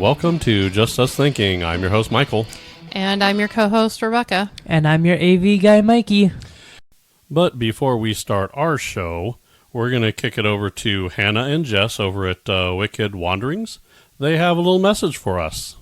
welcome to Just Us Thinking. I'm your host, Michael. And I'm your co-host, Rebecca. And I'm your AV guy, Mikey. But before we start our show, we're going to kick it over to Hannah and Jess over at Wicked Wanderings. They have a little message for us.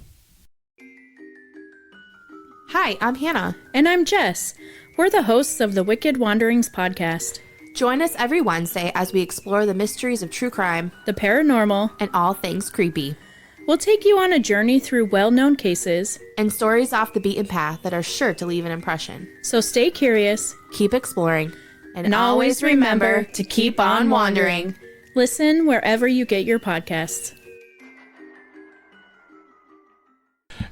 Hi, I'm Hannah. And I'm Jess. We're the hosts of the Wicked Wanderings podcast. Join us every Wednesday as we explore the mysteries of true crime, the paranormal, and all things creepy. We'll take you on a journey through well-known cases and stories off the beaten path that are sure to leave an impression. So stay curious, keep exploring, and always remember to keep on wandering. Listen wherever you get your podcasts.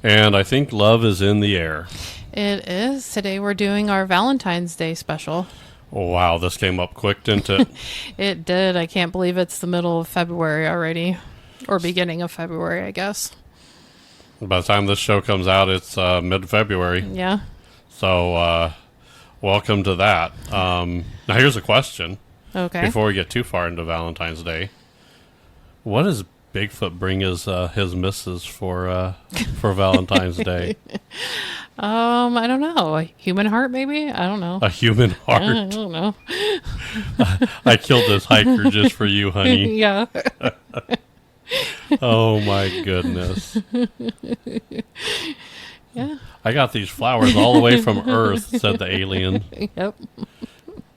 And I think love is in the air. It is. Today we're doing our Valentine's Day special. Oh, wow, this came up quick, didn't it? It did. I can't believe it's the middle of February already. Or beginning of February, I guess. By the time this show comes out, it's mid-February. Yeah. So, welcome to that. Now, here's a question. Okay. Before we get too far into Valentine's Day, what does Bigfoot bring his missus for Valentine's Day? I don't know. A human heart, maybe? I don't know. A human heart? I don't know. I killed this hiker just for you, honey. Yeah. Oh, my goodness. Yeah. I got these flowers all the way from Earth, said the alien. Yep.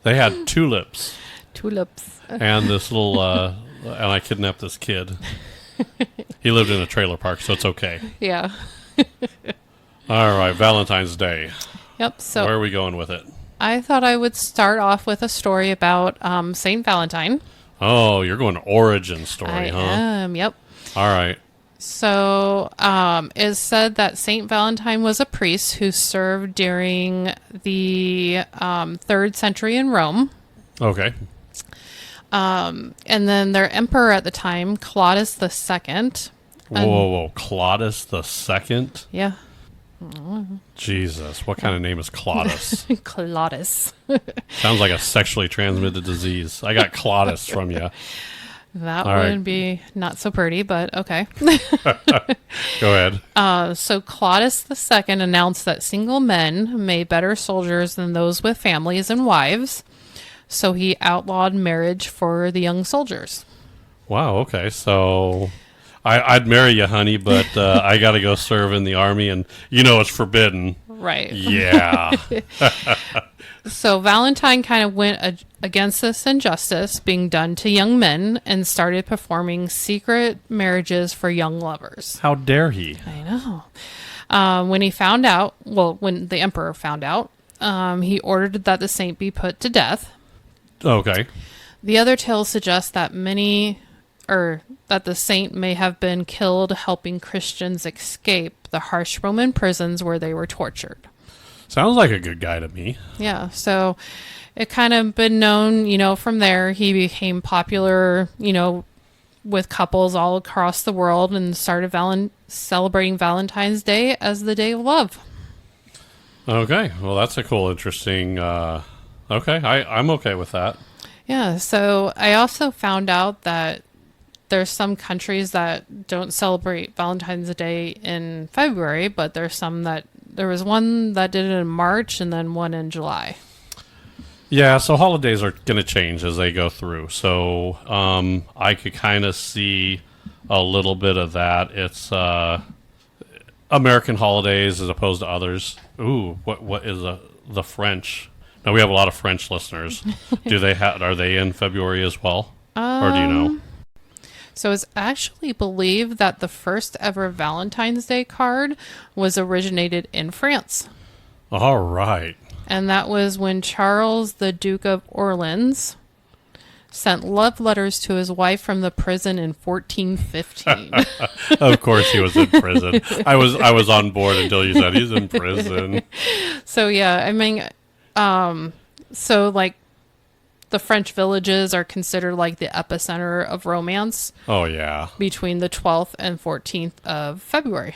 They had tulips. Tulips. And this little, and I kidnapped this kid. He lived in a trailer park, so it's okay. Yeah. All right, Valentine's Day. Yep. So where are we going with it? I thought I would start off with a story about Saint Valentine. Oh, you're going origin story, huh? I am, yep. All right. So it's said that Saint Valentine was a priest who served during the 3rd century in Rome. Okay. And then their emperor at the time, Claudius II. Whoa. Claudius II? Yeah. Jesus, what kind of name is Claudius? Claudius. Sounds like a sexually transmitted disease. I got Claudius from you. That All would right. be not so pretty, but okay. Go ahead. So Claudius II announced that single men made better soldiers than those with families and wives. So he outlawed marriage for the young soldiers. Wow, okay. So I'd marry you, honey, but I got to go serve in the army, and you know it's forbidden. Right. Yeah. So Valentine kind of went against this injustice being done to young men and started performing secret marriages for young lovers. How dare he? I know. When he found out, when the emperor found out, he ordered that the saint be put to death. Okay. The other tales suggest that that the saint may have been killed helping Christians escape the harsh Roman prisons where they were tortured. Sounds like a good guy to me. Yeah, so it kind of been known, from there he became popular, with couples all across the world and started celebrating Valentine's Day as the day of love. Okay, well that's a cool, interesting, okay, I'm okay with that. Yeah, so I also found out that there's some countries that don't celebrate Valentine's Day in February, but there was one that did it in March and then one in July. Yeah, so holidays are going to change as they go through. So I could kind of see a little bit of that. It's American holidays as opposed to others. Ooh, what is the French? Now we have a lot of French listeners. Are they in February as well? Or do you know? So it's actually believed that the first ever Valentine's Day card was originated in France. All right. And that was when Charles, the Duke of Orleans, sent love letters to his wife from the prison in 1415. Of course he was in prison. I was on board until you said he's in prison. So yeah, I mean, the French villages are considered like the epicenter of romance. Oh, yeah. Between the 12th and 14th of February.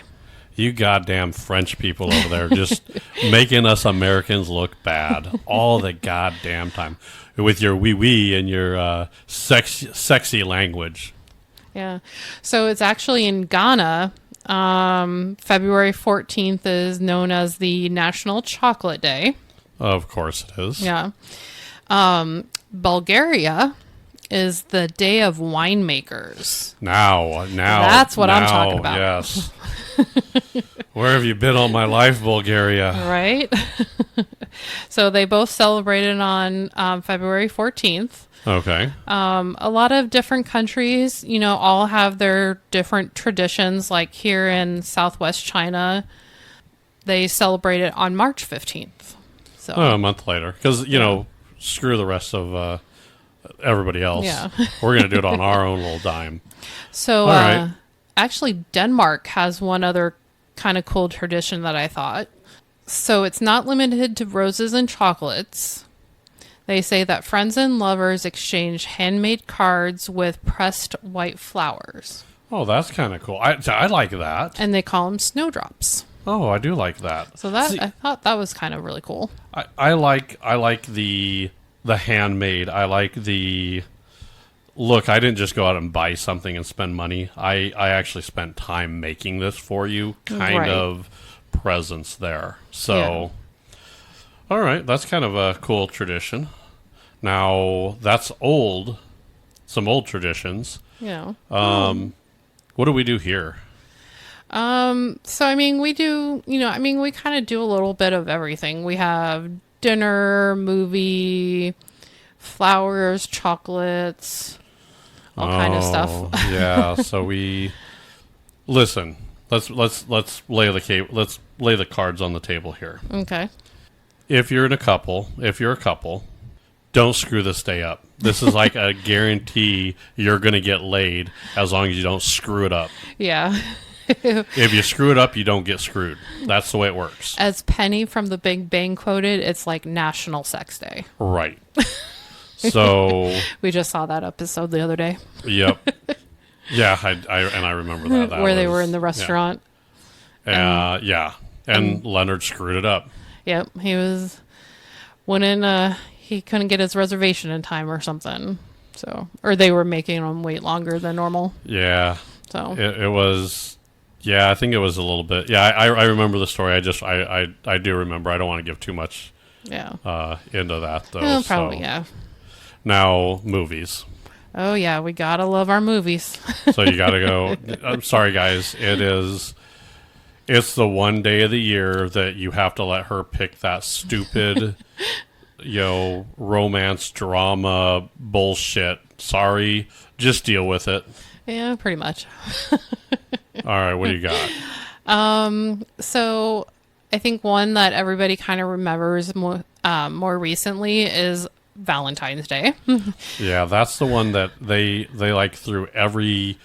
You goddamn French people over there just making us Americans look bad all the goddamn time with your wee-wee and your sexy language. Yeah. So it's actually in Ghana. February 14th is known as the National Chocolate Day. Of course it is. Yeah. Bulgaria is the Day of Winemakers. Now. That's what I'm talking about. Yes. Where have you been all my life, Bulgaria? Right? So they both celebrated on February 14th. Okay. A lot of different countries, all have their different traditions. Like here in Southwest China, they celebrate it on March 15th. So a month later. Because, screw the rest of everybody else. Yeah. We're going to do it on our own little dime. So, All right. Actually, Denmark has one other kind of cool tradition that I thought. So it's not limited to roses and chocolates. They say that friends and lovers exchange handmade cards with pressed white flowers. Oh, that's kind of cool. I like that. And they call them snowdrops. Oh, I do like that. So I thought that was kind of really cool. I like the handmade. I like the look. I didn't just go out and buy something and spend money. I actually spent time making this for you, kind of presence there. So, all right, that's kind of a cool tradition. Now that's old, some old traditions. Yeah. What do we do here? So I mean, we do, we kind of do a little bit of everything. We have dinner, movie, flowers, chocolates, all kind of stuff. Yeah. So we listen. Let's lay the cards on the table here. Okay. If you're a couple, don't screw this day up. This is like a guarantee you're going to get laid as long as you don't screw it up. Yeah. If you screw it up, you don't get screwed. That's the way it works. As Penny from The Big Bang quoted, it's like National Sex Day. Right. So we just saw that episode the other day. Yep. Yeah, I remember that. Where they were in the restaurant. Yeah. And Leonard screwed it up. Yep. He couldn't get his reservation in time or something. So, or they were making him wait longer than normal. Yeah. So it was. Yeah, I think it was a little bit. Yeah, I remember the story. I do remember. I don't want to give too much. Yeah. Into that though. Probably so. Yeah. Now movies. Oh yeah, we gotta love our movies. So you gotta go. I'm sorry, guys. It's the one day of the year that you have to let her pick that stupid, romance drama bullshit. Sorry, just deal with it. Yeah, pretty much. All right, what do you got? So I think one that everybody kind of remembers more recently is Valentine's Day. Yeah, that's the one that they like threw every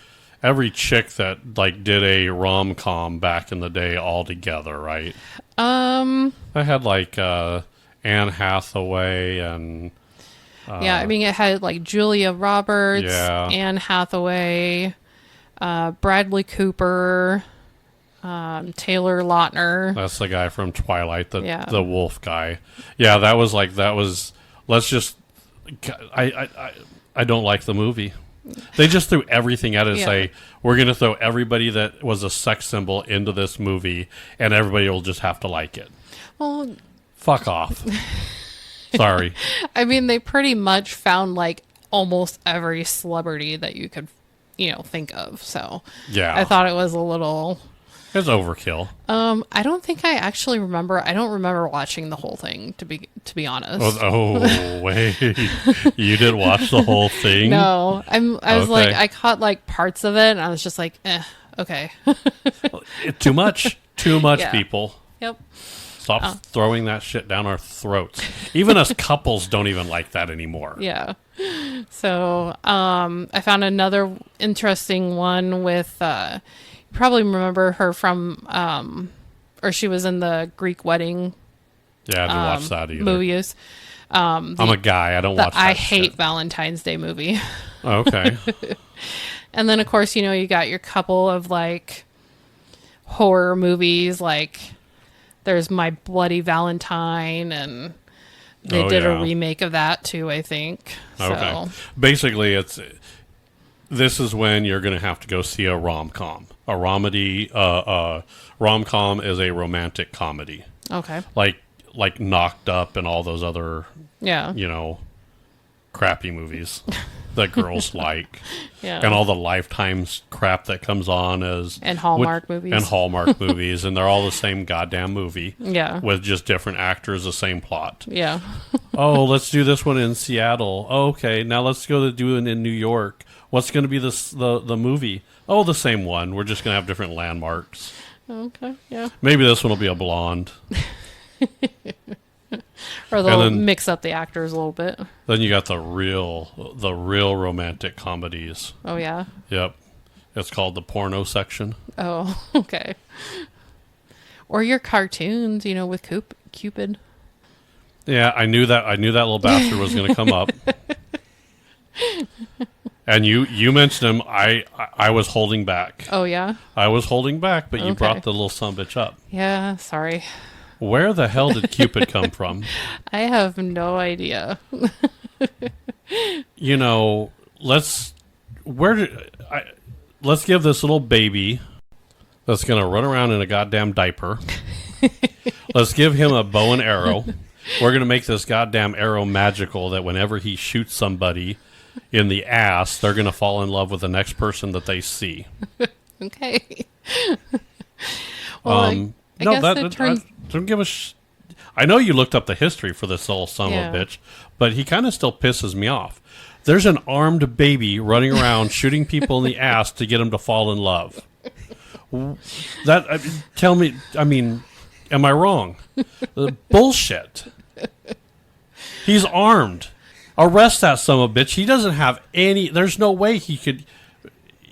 chick that like did a rom-com back in the day all together, right? They had like Anne Hathaway and yeah, I mean it had like Julia Roberts, yeah. Anne Hathaway, Bradley Cooper, Taylor Lautner. That's the guy from Twilight, the wolf guy. Yeah, that was. Let's just. I don't like the movie. They just threw everything at it and say, we're going to throw everybody that was a sex symbol into this movie, and everybody will just have to like it. Well, fuck off. Sorry. I mean, they pretty much found like almost every celebrity that you could, think of. So yeah, I thought it was a little. It's overkill. I don't think I actually remember. I don't remember watching the whole thing to be honest. Oh wait, you didn't watch the whole thing? No, I was like, I caught like parts of it, and I was just like, okay. Too much, people. Yep. Stop throwing that shit down our throats. Even us couples don't even like that anymore. Yeah. So, I found another interesting one with. You probably remember her from, or she was in the Greek Wedding. Yeah, I didn't watch that either. Movies. I'm a guy. I don't watch that I hate shit. Valentine's Day movie. Okay. And then, of course, you got your couple of, like, horror movies. Like, there's My Bloody Valentine, and they did a remake of that, too, I think. Okay. So. Basically, this is when you're going to have to go see a rom-com. A romedy, rom-com is a romantic comedy. Okay. Like Knocked Up and all those other, Yeah. crappy movies that girls like. Yeah. And all the Lifetime crap that comes on And Hallmark movies. And Hallmark movies. And they're all the same goddamn movie. Yeah. With just different actors, the same plot. Yeah. Oh, let's do this one in Seattle. Oh, okay, now let's go to do it in New York. What's going to be the movie? Oh, the same one. We're just going to have different landmarks. Okay. Yeah. Maybe this one will be a blonde. Or they'll then- mix up the actors a little bit. Then you got the real romantic comedies. Oh, yeah. Yep. It's called the porno section. Oh, okay. Or your cartoons, with Cupid. Yeah, I knew that little bastard was going to come up. And you mentioned him. I was holding back. Oh, yeah? I was holding back, but you Okay. brought the little sumbitch up. Yeah, sorry. Where the hell did Cupid come from? I have no idea. Let's give this little baby that's going to run around in a goddamn diaper. Let's give him a bow and arrow. We're going to make this goddamn arrow magical that whenever he shoots somebody in the ass, they're going to fall in love with the next person that they see. Okay. Well, I guess it turns... don't give a I know you looked up the history for this little son Yeah. of a bitch, but he kind of still pisses me off. There's an armed baby running around shooting people in the ass to get them to fall in love. Tell me, am I wrong? Bullshit. He's armed. Arrest that son of a bitch. He doesn't have any... There's no way he could...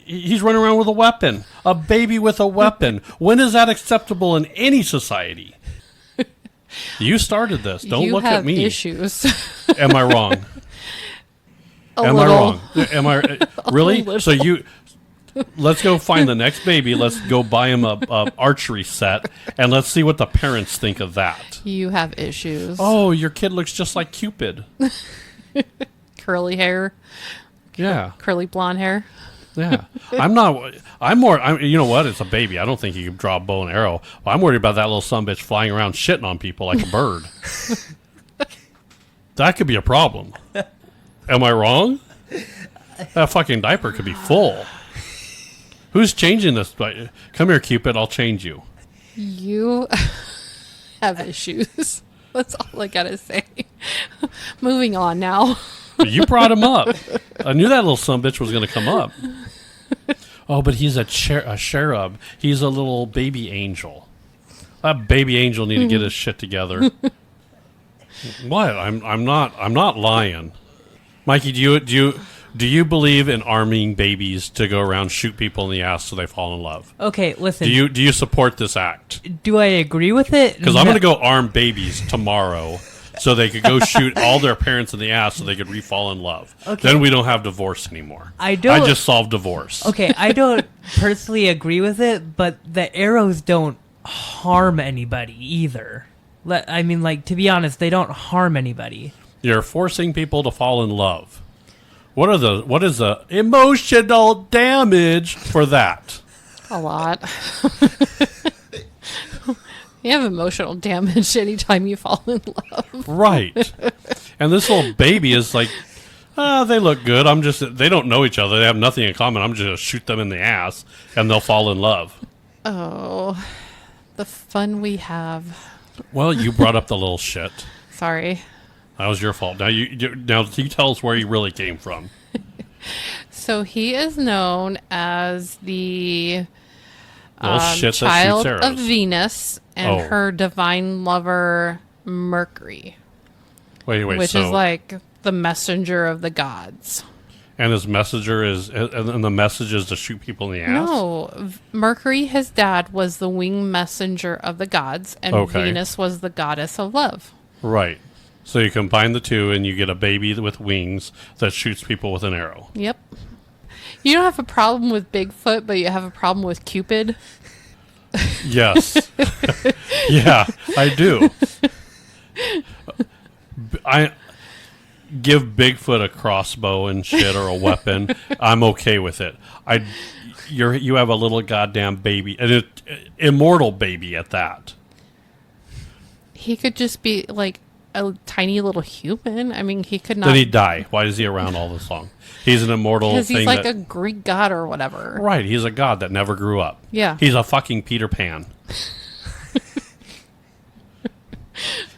He's running around with a weapon. A baby with a weapon. When is that acceptable in any society? You started this. Don't you look have at me. Issues. Am I wrong? Am I wrong? Am I really? So let's go find the next baby. Let's go buy him a archery set, and let's see what the parents think of that. You have issues. Oh, your kid looks just like Cupid. Curly hair, Yeah, curly blonde hair. yeah. I'm more. You know what? It's a baby. I don't think you can draw a bow and arrow. I'm worried about that little sumbitch flying around shitting on people like a bird. That could be a problem. Am I wrong? That fucking diaper could be full. Who's changing this? Come here, Cupid. I'll change you. You have issues. That's all I gotta say. Moving on now. You brought him up. I knew that little sumbitch was going to come up. Oh, but he's a cherub. He's a little baby angel. That baby angel need to get his shit together. What? I'm not lying. Mikey, do you believe in arming babies to go around shoot people in the ass so they fall in love? Okay, listen. Do you support this act? Do I agree with it? Because I'm going to go arm babies tomorrow so they could go shoot all their parents in the ass so they could re-fall in love. Okay. Then we don't have divorce anymore. I don't- I just solved divorce. Okay, I don't personally agree with it, but the arrows don't harm anybody either. To be honest, they don't harm anybody. You're forcing people to fall in love. What is the emotional damage for that? A lot. You have emotional damage anytime you fall in love. Right. And this little baby is like, they look good. They don't know each other. They have nothing in common. I'm just going to shoot them in the ass and they'll fall in love. Oh, the fun we have. Well, you brought up the little shit. Sorry. That was your fault. Now you tell us where he really came from. So he is known as the Little shit that child shoots of arrows. Venus and Oh. her divine lover Mercury, Wait. which is like the messenger of the gods. And his messenger and the message is to shoot people in the ass? No, Mercury, his dad, was the winged messenger of the gods, and Okay. Venus was the goddess of love. Right. So you combine the two and you get a baby with wings that shoots people with an arrow. Yep. You don't have a problem with Bigfoot, but you have a problem with Cupid. Yes. Yeah, I do. give Bigfoot a crossbow and shit or a weapon, I'm okay with it. You have a little goddamn baby, an immortal baby at that. He could just be like a tiny little human. I mean, he could not. Then he'd die. Why is he around all this long? He's an immortal Because thing. he's like a Greek god or whatever. Right, he's a god that never grew up. Yeah. He's a fucking Peter Pan.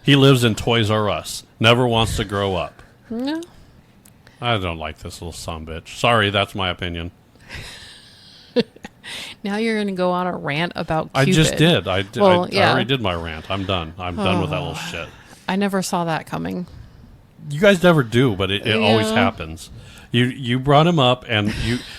He lives in Toys R Us. Never wants to grow up. No. I don't like this little sumbitch. Sorry, that's my opinion. Now you're going to go on a rant about I Cupid. just did. I Yeah. already did my rant. I'm done. I'm done with that little shit. I never saw that coming. You guys never do, but it always Yeah. happens. You brought him up, and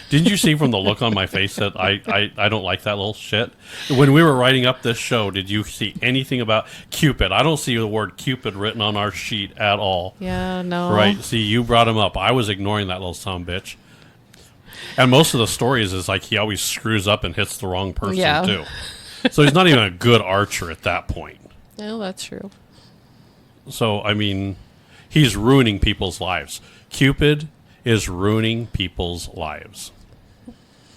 didn't you see from the look on my face that I don't like that little shit? When we were writing up this show, did you see anything about Cupid? I don't see the word Cupid written on our sheet at all. Yeah, no. Right. See, you brought him up. I was ignoring that little sumbitch. And most of the stories is like he always screws up and hits the wrong person, Yeah. too. So he's not even a good archer at that point. No, that's true. So, I mean, he's ruining people's lives. Cupid is ruining people's lives.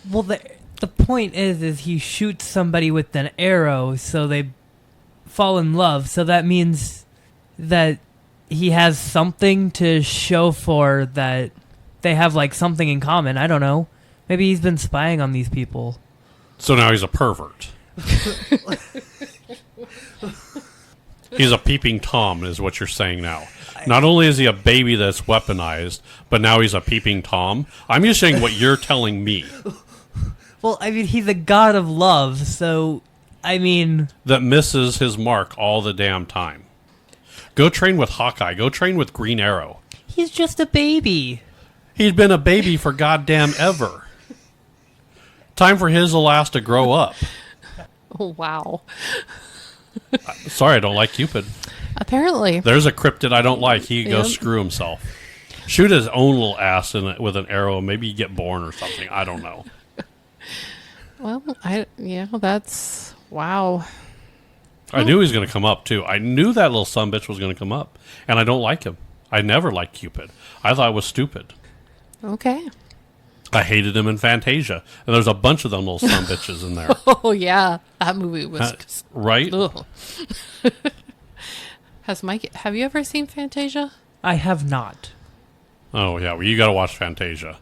Well, the point is he shoots somebody with an arrow, so they fall in love. So that means that he has something to show for that they have like something in common. I don't know. Maybe he's been spying on these people. So now he's a pervert. He's a peeping Tom, is what you're saying now. Not only is he a baby that's weaponized, but now he's a peeping Tom. I'm just saying what you're telling me. Well, I mean, he's a god of love, so, I mean... That misses his mark all the damn time. Go train with Hawkeye. Go train with Green Arrow. He's just a baby. He's been a baby for goddamn ever. Time for his alas to grow up. Oh, wow. Sorry, I don't like Cupid. Apparently. There's a cryptid I don't like. He can go Yep. screw himself. Shoot his own little ass with an arrow. Maybe you get born or something. I don't know. Well, that's... Wow. I knew he was going to come up, too. I knew that little sumbitch was going to come up. And I don't like him. I never liked Cupid. I thought it was stupid. Okay. I hated him in Fantasia. And there's a bunch of them little sumbitches in there. Oh, yeah. That movie was... Right? Ugh. Have you ever seen Fantasia? I have not. Oh, yeah. Well, you got to watch Fantasia.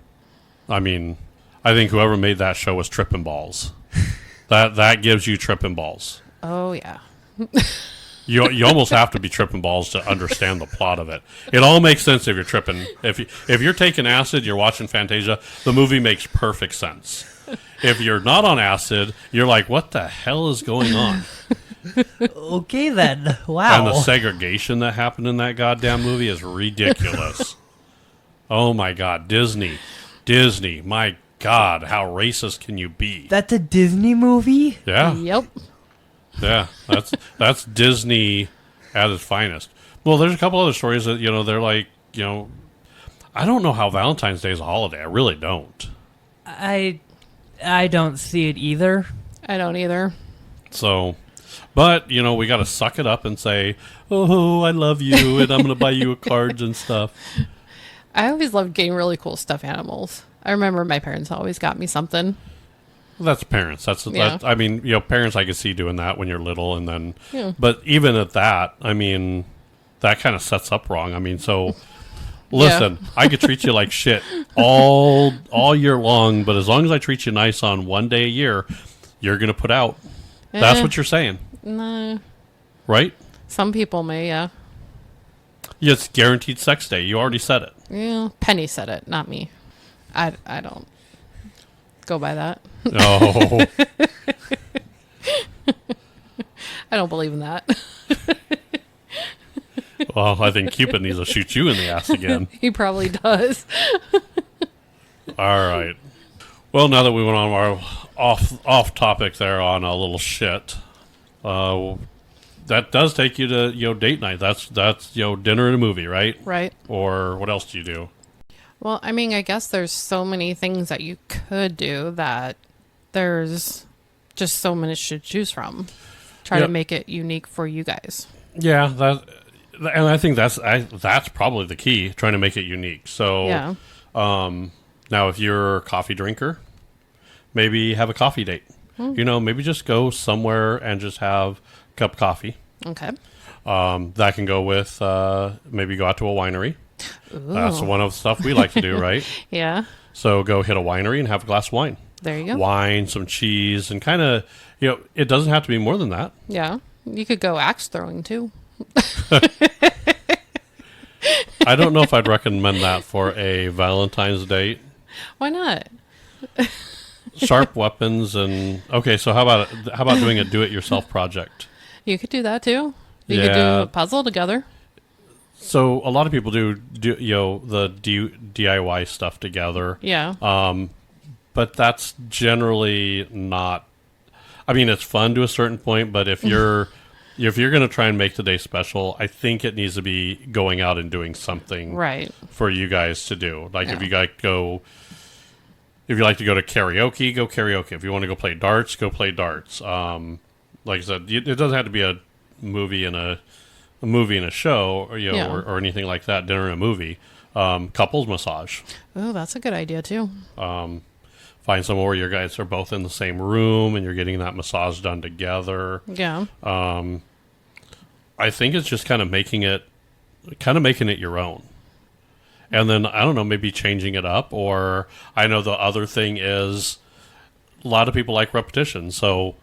I mean, I think whoever made that show was tripping balls. That gives you tripping balls. Oh, yeah. You almost have to be tripping balls to understand the plot of it. It all makes sense if you're tripping. If you're taking acid, you're watching Fantasia, the movie makes perfect sense. If you're not on acid, you're like, what the hell is going on? Okay, then. Wow. And the segregation that happened in that goddamn movie is ridiculous. Oh, my God. Disney. My God, how racist can you be? That's a Disney movie? Yeah. Yep. Yeah, that's Disney at its finest. Well, there's a couple other stories that, they're like, I don't know how Valentine's Day is a holiday. I really don't. I don't see it either. I don't either. So, but, we got to suck it up and say, oh, I love you, and I'm going to buy you cards and stuff. I always loved getting really cool stuffed animals. I remember my parents always got me something. That's parents. Yeah. I mean, parents I could see doing that when you're little, and then, Yeah. but even at that, I mean, that kind of sets up wrong. I mean, so listen, I could treat you like shit all year long, but as long as I treat you nice on one day a year, you're gonna put out. That's what you're saying, No. right? Some people may, yeah. Yeah, it's guaranteed sex day. You already said it. Yeah. Penny said it, not me. I don't go by that. No. I don't believe in that. Well, I think Cupid needs to shoot you in the ass again. He probably does. All right. Well, now that we went on our off topic there on a little shit, that does take you to date night. That's dinner and a movie, right? Right. Or what else do you do? Well, I mean, I guess there's so many things that you could do that there's just so many to choose from. Try to Yep. make it unique for you guys. Yeah, And I think that's probably the key, trying to make it unique. So Yeah. now if you're a coffee drinker, maybe have a coffee date. Maybe just go somewhere and just have a cup of coffee. Okay. That can go with maybe go out to a winery. Ooh. That's one of the stuff we like to do, right? Yeah. So go hit a winery and have a glass of wine. There you go. Wine, some cheese, and kind of, it doesn't have to be more than that. Yeah. You could go axe throwing too. I don't know if I'd recommend that for a Valentine's date. Why not? Sharp weapons and okay. So how about doing a do-it-yourself project? You could do that too. You could do Yeah. a puzzle together. So a lot of people do the DIY stuff together. Yeah. But that's generally not. I mean, it's fun to a certain point, but if you're going to try and make the day special, I think it needs to be going out and doing something Right. for you guys to do. Like if Yeah. you like if you like to go to karaoke, go karaoke. If you want to go play darts, go play darts. Like I said, it doesn't have to be a movie and a show, or Yeah. or anything like that. Dinner and a movie. Couples massage. Oh, that's a good idea too. Find somewhere where you guys are both in the same room and you're getting that massage done together. Yeah. I think it's just kind of making it your own. And then, I don't know, maybe changing it up. Or I know the other thing is a lot of people like repetition. So,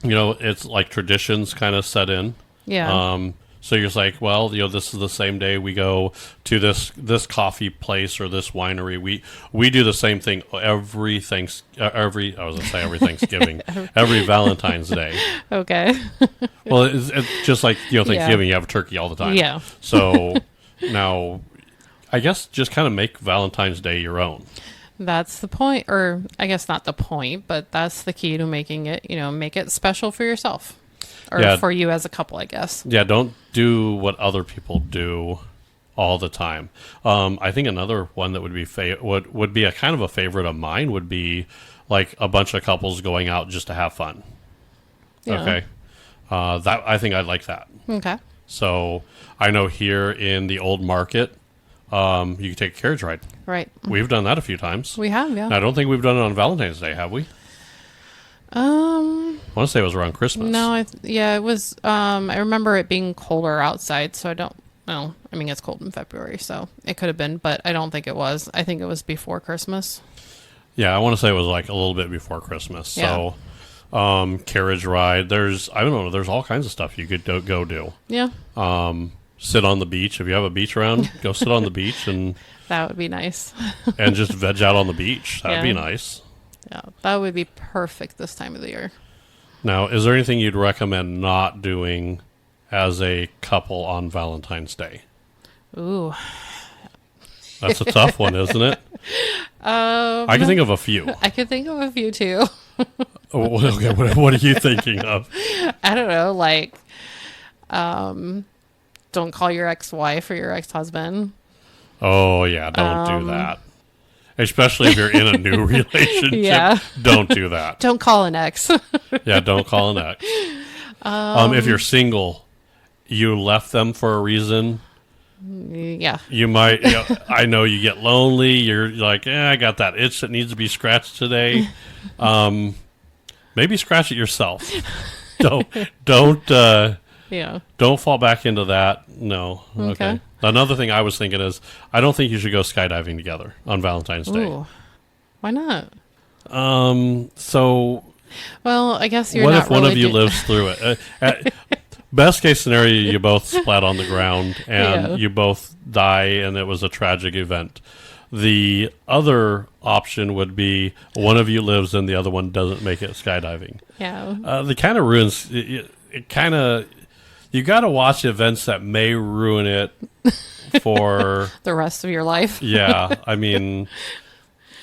it's like traditions kind of set in. Yeah. So you're just like, well, this is the same day we go to this coffee place or this winery. We do the same thing every Thanksgiving, every Valentine's Day. Okay. Well, it's just like Thanksgiving, you have a turkey all the time. Yeah. So now, I guess just kind of make Valentine's Day your own. That's the point, or I guess not the point, but that's the key to making it, make it special for yourself. Or Yeah. for you as a couple, I guess. Yeah, don't do what other people do all the time. I think another one that would be would be a kind of a favorite of mine would be like a bunch of couples going out just to have fun. Yeah. Okay, that I think I'd like that. Okay. So I know here in the old market, you can take a carriage ride. Right. We've done that a few times. We have, yeah. I don't think we've done it on Valentine's Day, have we? I want to say it was around Christmas. No, it was. I remember it being colder outside, so I don't. Well, I mean, it's cold in February, so it could have been, but I don't think it was. I think it was before Christmas. Yeah, I want to say it was like a little bit before Christmas. Yeah. So, carriage ride. There's there's all kinds of stuff you could go do. Yeah, Sit on the beach. If you have a beach around, go sit on the beach and that would be nice. and just veg out on the beach. That'd be Yeah. nice. Yeah, that would be perfect this time of the year. Now, is there anything you'd recommend not doing as a couple on Valentine's Day? Ooh. That's a tough one, isn't it? I can think of a few. I could think of a few too. Okay, what are you thinking of? I don't know, like, don't call your ex-wife or your ex-husband. Oh, yeah, don't do that. Especially if you're in a new relationship. Yeah. Don't do that. Don't call an ex. Yeah, don't call an ex. If you're single, you left them for a reason. Yeah. You might, I know you get lonely. You're like, I got that itch that needs to be scratched today. Maybe scratch it yourself. Don't Yeah. Don't fall back into that. No. Okay. Another thing I was thinking is, I don't think you should go skydiving together on Valentine's Day. Ooh. Why not? So Well, I guess you're what not if one really of you lives through it? Best case scenario, you both splat on the ground and Yeah. you both die, and it was a tragic event. The other option would be one of you lives and the other one doesn't make it skydiving. Yeah. The kind of ruins it kind of. You got to watch events that may ruin it for The rest of your life. yeah. I mean,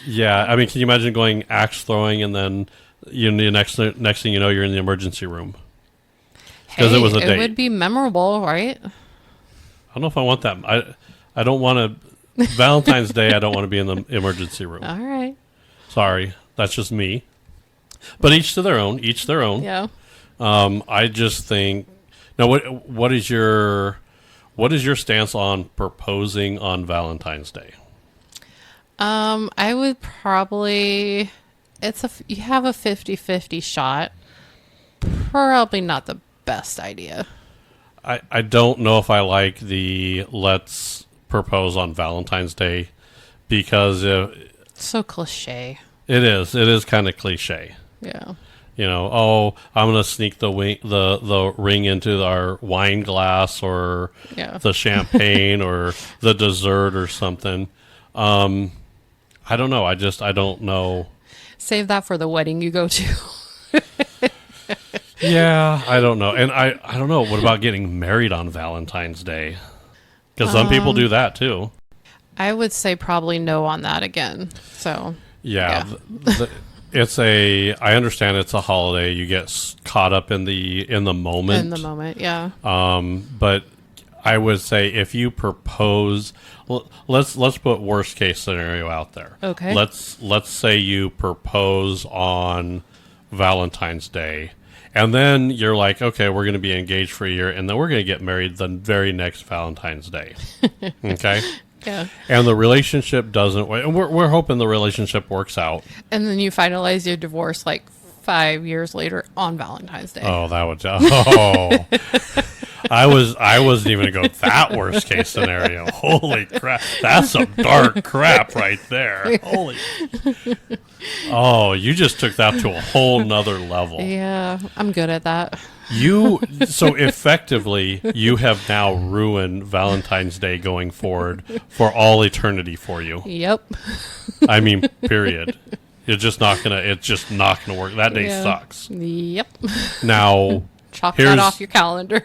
can you imagine going axe throwing and then the next thing you know, you're in the emergency room because it was a date. It would be memorable, right? I don't know if I want that. I don't want to Valentine's Day. I don't want to be in the emergency room. All right. Sorry, that's just me. But each to their own. Each their own. Yeah. I just think. Now, what is your What is your stance on proposing on Valentine's Day? I would probably, you have a 50-50 shot. Probably not the best idea. I don't know if I like the let's propose on Valentine's Day because So cliche. it is kind of cliche. Yeah. You know, oh, I'm gonna sneak the ring into our wine glass or Yeah. the champagne or the dessert or something. I don't know. I don't know. Save that for the wedding you go to. Yeah, I don't know. And I don't know. What about getting married on Valentine's Day? Because some people do that too. I would say probably no on that again. So, Yeah. I understand it's a holiday. You get caught up in the moment. in the moment, yeah. But I would say if you propose, let's put worst case scenario out there. Okay. Let's say you propose on Valentine's Day, and then you're like, okay, we're going to be engaged for a year, and then we're going to get married the very next Valentine's Day. Okay. Yeah. And the relationship doesn't. And we're hoping the relationship works out. And then you finalize your divorce like 5 years later on Valentine's Day. Oh, that would. Oh, I wasn't even going to go that worst case scenario. Holy crap! That's some dark crap right there. Holy. Oh, you just took that to a whole nother level. Yeah, I'm good at that. So effectively, you have now ruined Valentine's Day going forward for all eternity for you. Yep. I mean, period. It's just not gonna work. That day Yeah. sucks. Yep. Now, Chalk Here's- that off your calendar.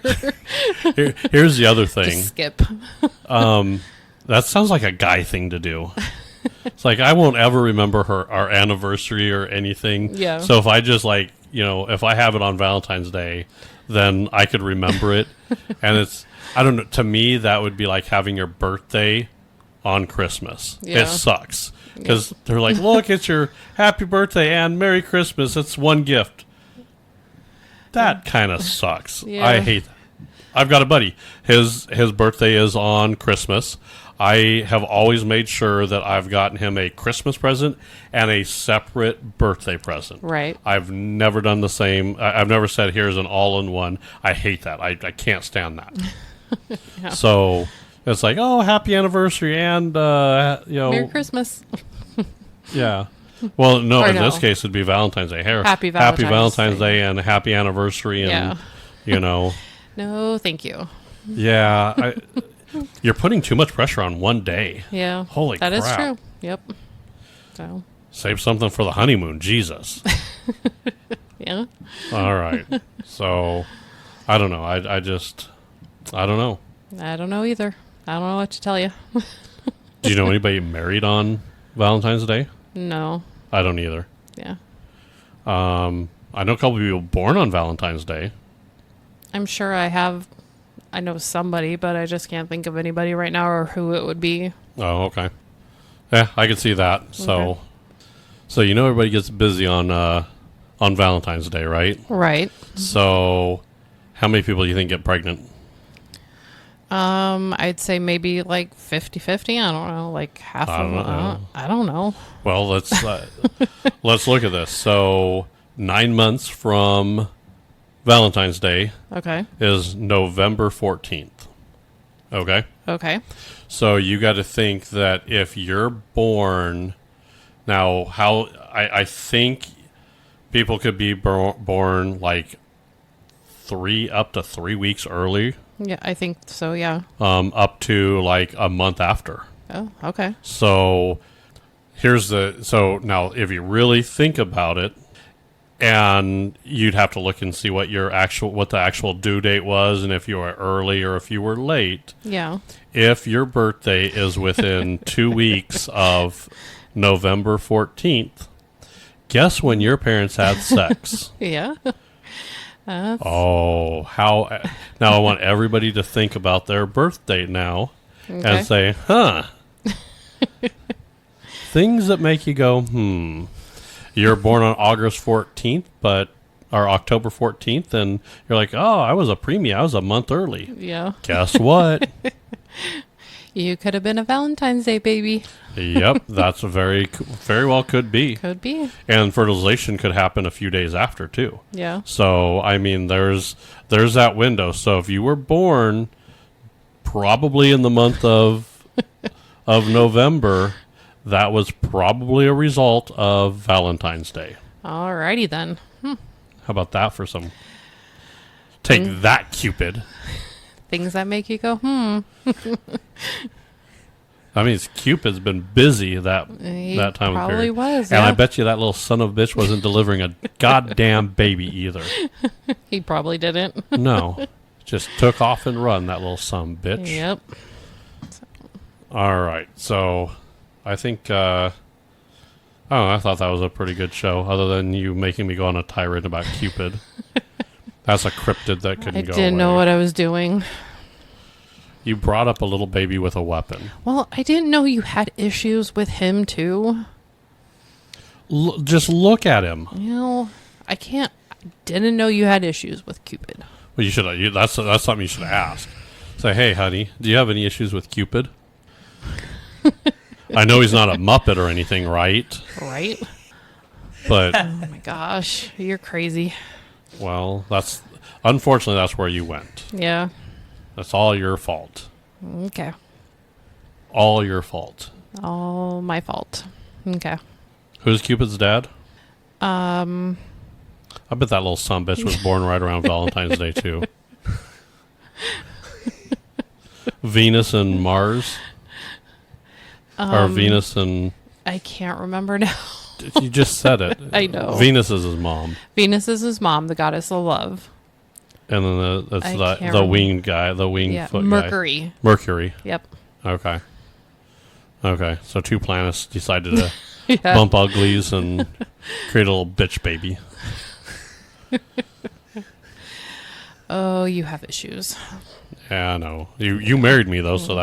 here's the other thing. Just skip. That sounds like a guy thing to do. It's like I won't ever remember our anniversary or anything. Yeah. So if I just if I have it on Valentine's Day, then I could remember it. And I don't know. To me, that would be like having your birthday on Christmas. Yeah. It sucks because they're like, look, it's your happy birthday and Merry Christmas. It's one gift. That kind of sucks. Yeah. I hate that. I've got a buddy. His birthday is on Christmas. I have always made sure that I've gotten him a Christmas present and a separate birthday present. Right. I've never done the same. I've never said, here's an all-in-one. I hate that. I can't stand that. Yeah. So it's like, oh, happy anniversary and, Merry Christmas. yeah. Well, no, Or in no. this case, it'd be Valentine's Day. Happy Valentine's Day and happy anniversary. And, Yeah. No, thank you. Yeah. You're putting too much pressure on one day. Yeah. Holy That is crap. true. Yep. So, Save something for the honeymoon. Jesus. yeah. All right. So, I don't know. I don't know. I don't know either. I don't know what to tell you. Do you know anybody married on Valentine's Day? No. I don't either. Yeah. I know a couple of people born on Valentine's Day. I'm sure I know somebody, but I just can't think of anybody right now or who it would be. Oh, okay. Yeah, I can see that. So, everybody gets busy on Valentine's Day, right? Right. So, how many people do you think get pregnant? I'd say maybe like 50-50. I don't know, like half I of don't them. know. I don't know. Well, let's look at this. So, 9 months from Valentine's Day Okay. is November 14th. Okay? Okay. So you got to think that if you're born now, I think people could be born like up to 3 weeks early, Yeah, I think so. Yeah. up to like a month after. Oh, okay. So so now if you really think about it, and you'd have to look and see what the actual due date was, and if you were early or if you were late. Yeah. If your birthday is within 2 weeks of November 14th, guess when your parents had sex? Yeah. Oh, how... Now I want everybody to think about their birth date now Okay. and say, huh. Things that make you go, You're born on August 14th, but or October 14th, and you're like, oh, I was a preemie. I was a month early. Yeah. Guess what? You could have been a Valentine's Day baby. Yep, that's very well could be. Could be. And fertilization could happen a few days after too. Yeah. So I mean, there's that window. So if you were born probably in the month of November, that was probably a result of Valentine's Day. Alrighty then. How about that for some? Take that, Cupid. Things that make you go, I mean, Cupid's been busy that He time of probably period. was, And I yeah. bet you that little son of a bitch wasn't delivering a goddamn baby either. He probably didn't. No. Just took off and run, that little son of a bitch. Yep. All right. So I think, I thought that was a pretty good show, other than you making me go on a tirade about Cupid. That's a cryptid that couldn't I go didn't know away. what I was doing. You brought up a little baby with a weapon. Well, I didn't know you had issues with him too. Just look at him. You know, I didn't know you had issues with Cupid. Well, you should. That's something you should ask. Say, hey, honey, do you have any issues with Cupid? I know he's not a Muppet or anything, right? Right? But Oh my gosh, you're crazy. well, unfortunately that's where you went. Yeah. That's all your fault. Okay. All your fault. All my fault. Okay. Who's Cupid's dad? Um, I bet that little son bitch was born right around Valentine's Day too. Venus and Mars, or Venus and I can't remember now. you just said it. I know. Venus is his mom, Venus is his mom, the goddess of love. and then I that's can't the remember. winged guy, the winged Yeah. foot guy. Mercury. Mercury. Yep. Okay. Okay. So two planets decided to Yeah. bump uglies and create a little bitch baby. Oh, you have issues. Yeah, I know. You married me though, so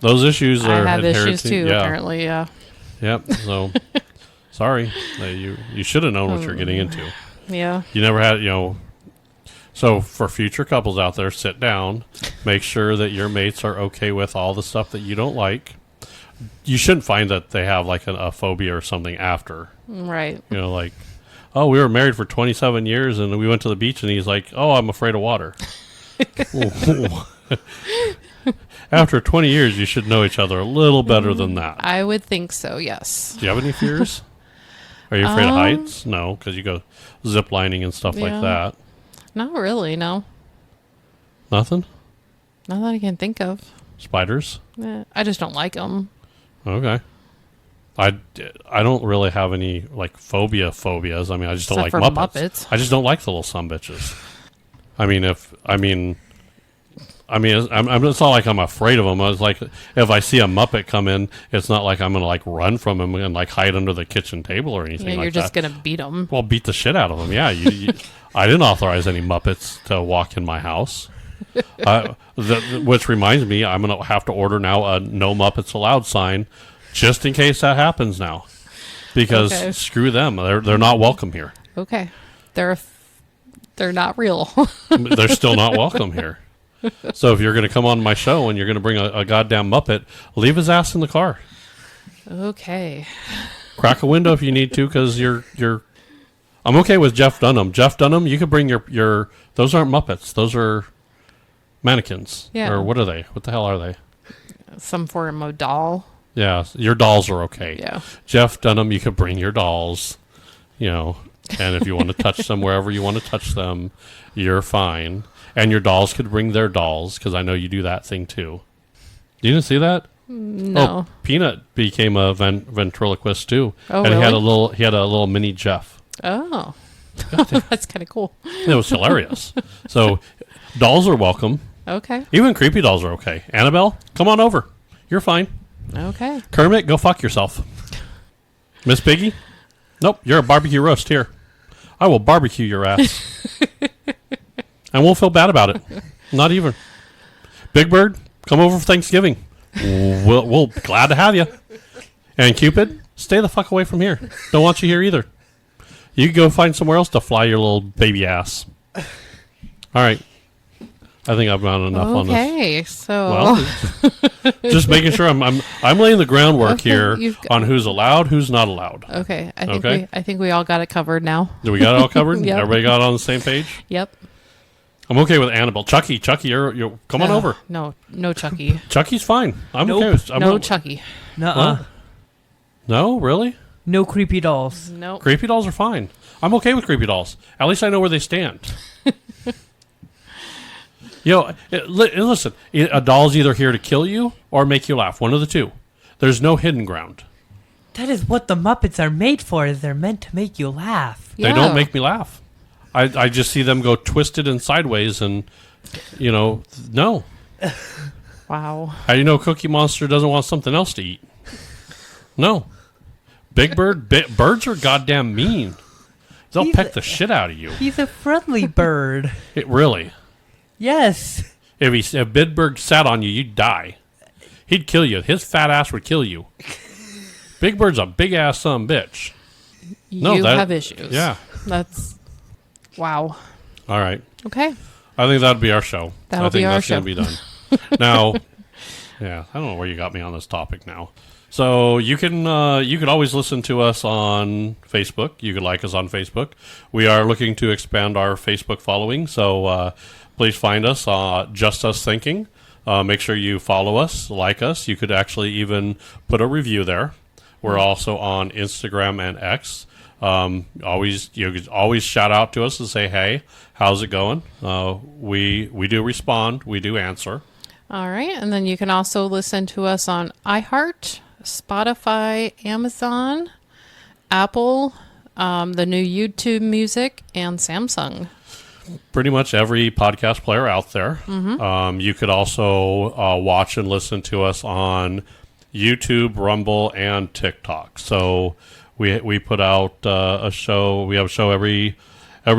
those issues I are have issues inherited. too, Yeah. apparently, yeah. Yep. So sorry. You should have known what you're getting into. Yeah. You never had, So for future couples out there, sit down, make sure that your mates are okay with all the stuff that you don't like. You shouldn't find that they have like a phobia or something after. Right. Like, oh, we were married for 27 years and we went to the beach and he's like, oh, I'm afraid of water. After 20 years, you should know each other a little better than that. I would think so, yes. Do you have any fears? Are you afraid of heights? No, because you go zip lining and stuff like Yeah. that. Not really, no. Nothing? Not that I can think of. Spiders? I just don't like them. Okay. I don't really have any like phobias. I mean, I just don't like Except for Muppets. Muppets. I just don't like the little sumbitches. It's not like I'm afraid of them. I was like, if I see a Muppet come in, it's not like I'm gonna like run from him and like hide under the kitchen table or anything Yeah, like you're just that. going to beat them. Well, beat the shit out of them. Yeah, I didn't authorize any Muppets to walk in my house. Which reminds me, I'm gonna have to order now a no Muppets allowed sign, just in case that happens now, because Okay. screw them. They're not welcome here. Okay. They're not real. They're still not welcome here. So if you're going to come on my show and you're going to bring a goddamn Muppet, leave his ass in the car. Okay. Crack a window if you need to, because you're. I'm okay with Jeff Dunham. Jeff Dunham, you could bring your. Those aren't Muppets. Those are mannequins. Yeah. Or what are they? What the hell are they? Some form of doll. Yeah, your dolls are okay. Yeah. Jeff Dunham, you could bring your dolls. And if you want to touch them wherever you want to touch them, you're fine. And your dolls could bring their dolls, because I know you do that thing too. You didn't see that? No. Oh, Peanut became a ventriloquist too, Oh, and really? he had a little mini Jeff. Oh. That's kind of cool. It was hilarious. So, dolls are welcome. Okay. Even creepy dolls are okay. Annabelle, come on over. You're fine. Okay. Kermit, go fuck yourself. Miss Piggy, nope, you're a barbecue roast here. I will barbecue your ass. And we'll feel bad about it. Not even. Big Bird, come over for Thanksgiving. We'll be glad to have you. And Cupid, stay the fuck away from here. Don't want you here either. You can go find somewhere else to fly your little baby ass. All right. I think I've gone enough on this. Okay, so Well, just making sure I'm laying the groundwork Okay, here you've on who's allowed, who's not allowed. okay, Okay. I think we all got it covered now. Do we got it all covered? Yep. Everybody got it on the same page? Yep. I'm okay with Annabelle. Chucky, you're come on over. No Chucky. Chucky's fine. I'm Nope. okay with No Chucky. Nuh-uh. What? No, really? No creepy dolls. Nope. Creepy dolls are fine. I'm okay with creepy dolls. At least I know where they stand. Listen, a doll's either here to kill you or make you laugh. One of the two. There's no hidden ground. That is what the Muppets are made for, is they're meant to make you laugh. They don't make me laugh. I just see them go twisted and sideways and, no. Wow. How do you know Cookie Monster doesn't want something else to eat? No. Big Bird, birds are goddamn mean. They'll He's peck the shit out of you. He's a friendly bird. Really. Yes. If Big Bird sat on you, you'd die. He'd kill you. His fat ass would kill you. Big Bird's a big ass son of a bitch. You have issues. Yeah. That's wow. All right. Okay. I think that'd be our show. That'll I think be our that's show. gonna be done. Now, yeah, I don't know where you got me on this topic now. So you could always listen to us on Facebook. You could like us on Facebook. We are looking to expand our Facebook following, so please find us, Just Us Thinking. Make sure you follow us, like us. You could actually even put a review there. We're also on Instagram and X. You could always shout out to us and say, "Hey, how's it going?" We do respond. We do answer. All right, and then you can also listen to us on iHeart, Spotify, Amazon, Apple, the new YouTube Music, and Samsung. Pretty much every podcast player out there. You could also watch and listen to us on YouTube, Rumble, and TikTok. So we put out a show. We have a show every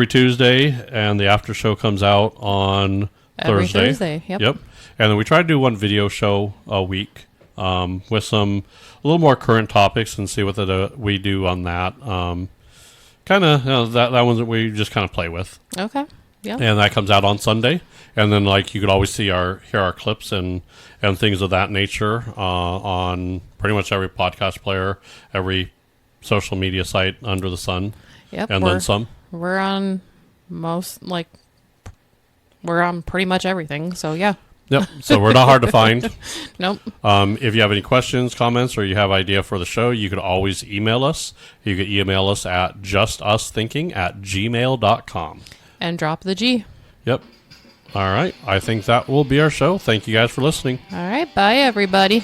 Tuesday, and the after show comes out on Every Thursday. Thursday, yep. And then we try to do one video show a week with a little more current topics and see what we do on that. Kind of that one's that we just kind of play with. Okay. Yeah. And that comes out on Sunday. And then you could always hear our clips and things of that nature on pretty much every podcast player, every social media site under the sun. Yep. And then some. We're on we're on pretty much everything. So yeah. Yep. So we're not hard to find. Nope. If you have any questions, comments, or you have idea for the show, you could always email us. You could email us at jususthinking@gmail.com. And drop the G. Yep. All right. I think that will be our show. Thank you guys for listening. All right. Bye, everybody.